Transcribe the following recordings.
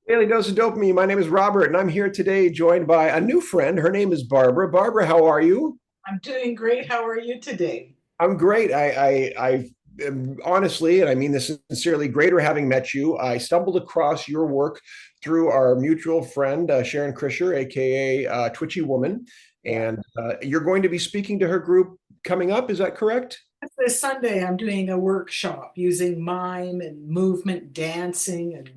Daily Dose of Dopamine. My name is Robert, and I'm here today joined by a new friend. Her name is Barbara. Barbara, how are you? I'm doing great. How are you today? I'm great. I am honestly, and I mean this sincerely, greater having met you. I stumbled across your work through our mutual friend, Sharon Krisher, aka Twitchy Woman, Yeah. and you're going to be speaking to her group coming up. Is that correct? This Sunday, I'm doing a workshop using mime and movement, dancing, and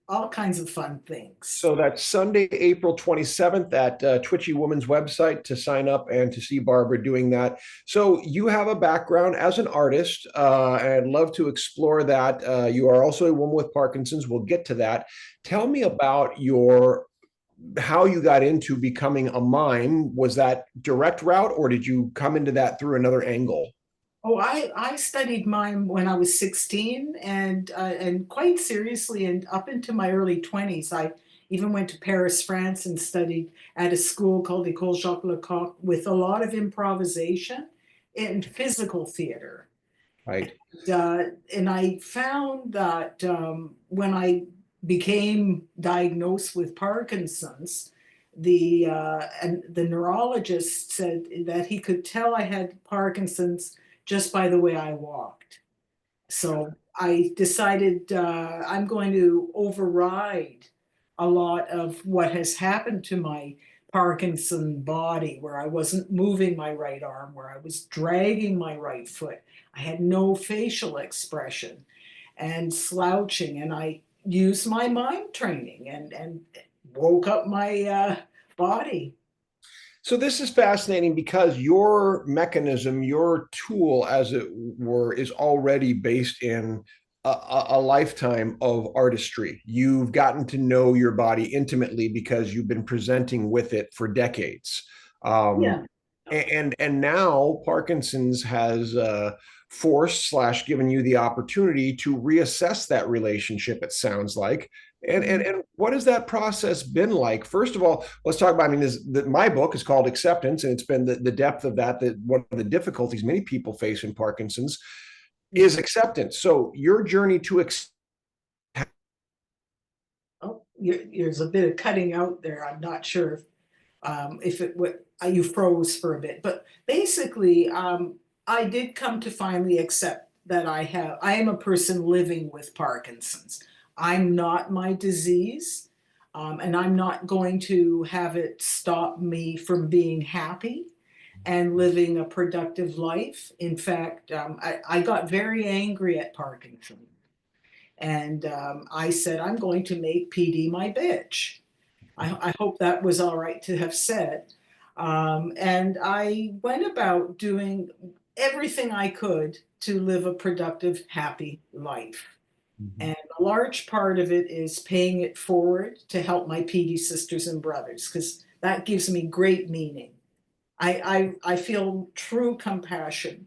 all kinds of fun things. So that's Sunday, April 27th at Twitchy Woman's website to sign up and to see Barbara doing that. So you have a background as an artist, and I'd love to explore that. You are also a woman with Parkinson's. We'll get to that. Tell me about your how you got into becoming a mime. Was that direct route, or did you come into that through another angle? Oh, I studied mime when I was 16 and quite seriously and up into my early 20s. I even went to Paris, France and studied at a school called École Jacques Lecoq with a lot of improvisation and physical theater. Right. And I found that when I became diagnosed with Parkinson's, the neurologist said that he could tell I had Parkinson's just by the way I walked. So I decided I'm going to override a lot of what has happened to my Parkinson body, where I wasn't moving my right arm, where I was dragging my right foot. I had no facial expression and slouching, and I used my mind training and woke up my body. So this is fascinating because your mechanism, your tool, as it were, is already based in a lifetime of artistry. You've gotten to know your body intimately because you've been presenting with it for decades. Um, Yeah. and now Parkinson's has forced slash given you the opportunity to reassess that relationship, it sounds like. And what has that process been like? First of all, let's talk about. I mean, my book is called Acceptance, and it's been the depth of that one of the difficulties many people face in Parkinson's is acceptance. So your journey to Oh, there's a bit of cutting out there. I'm not sure if it would, you froze for a bit, but basically, I did come to finally accept that I am a person living with Parkinson's. I'm not my disease, and I'm not going to have it stop me from being happy and living a productive life. In fact, I got very angry at Parkinson. And I said, I'm going to make PD my bitch. I hope that was all right to have said. And I went about doing everything I could to live a productive, happy life. And a large part of it is paying it forward to help my PD sisters and brothers, because that gives me great meaning. I feel true compassion.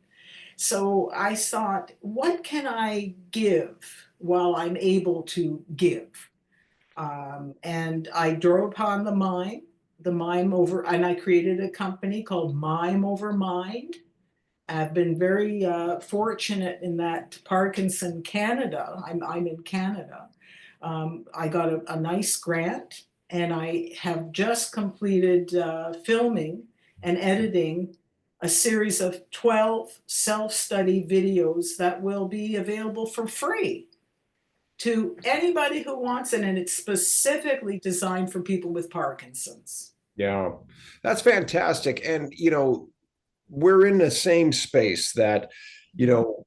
So I thought, what can I give while I'm able to give? And I drove upon the mime over, and I created a company called Mime Over Mind. I've been very fortunate in that Parkinson Canada, I'm in Canada. I got a nice grant, and I have just completed filming and editing a series of 12 self-study videos that will be available for free to anybody who wants it, and it's specifically designed for people with Parkinson's. Yeah, that's fantastic. And, we're in the same space that,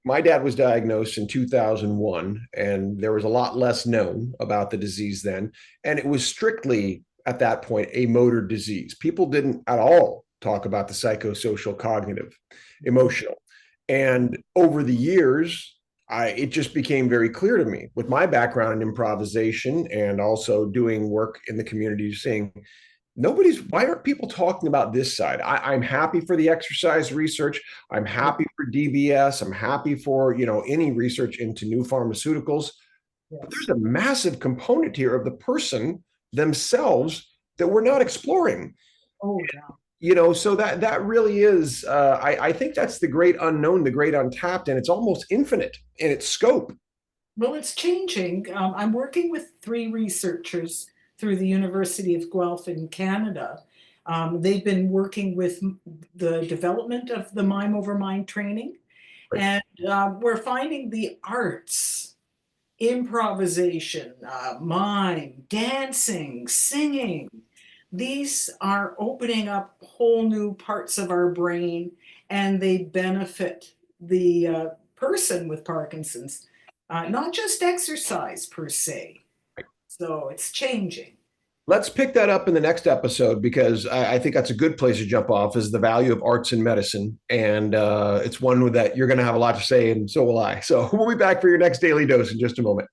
my dad was diagnosed in 2001, and there was a lot less known about the disease then. And it was strictly at that point a motor disease. People didn't at all talk about the psychosocial, cognitive, emotional. And over the years, it just became very clear to me with my background in improvisation and also doing work in the community, saying, why aren't people talking about this side? I'm happy for the exercise research. I'm happy for DBS. I'm happy for, any research into new pharmaceuticals. But Yes. there's a massive component here of the person themselves that we're not exploring. Oh, yeah. So that really is, I think that's the great unknown, the great untapped, and it's almost infinite in its scope. Well, it's changing. I'm working with three researchers through the University of Guelph in Canada. They've been working with the development of the mime over mind training, Right. and we're finding the arts, improvisation, mime, dancing, singing. These are opening up whole new parts of our brain, and they benefit the person with Parkinson's, not just exercise per se. So it's changing. Let's pick that up in the next episode because I think that's a good place to jump off is the value of arts in medicine. And it's one that you're going to have a lot to say, and so will I. So we'll be back for your next daily dose in just a moment.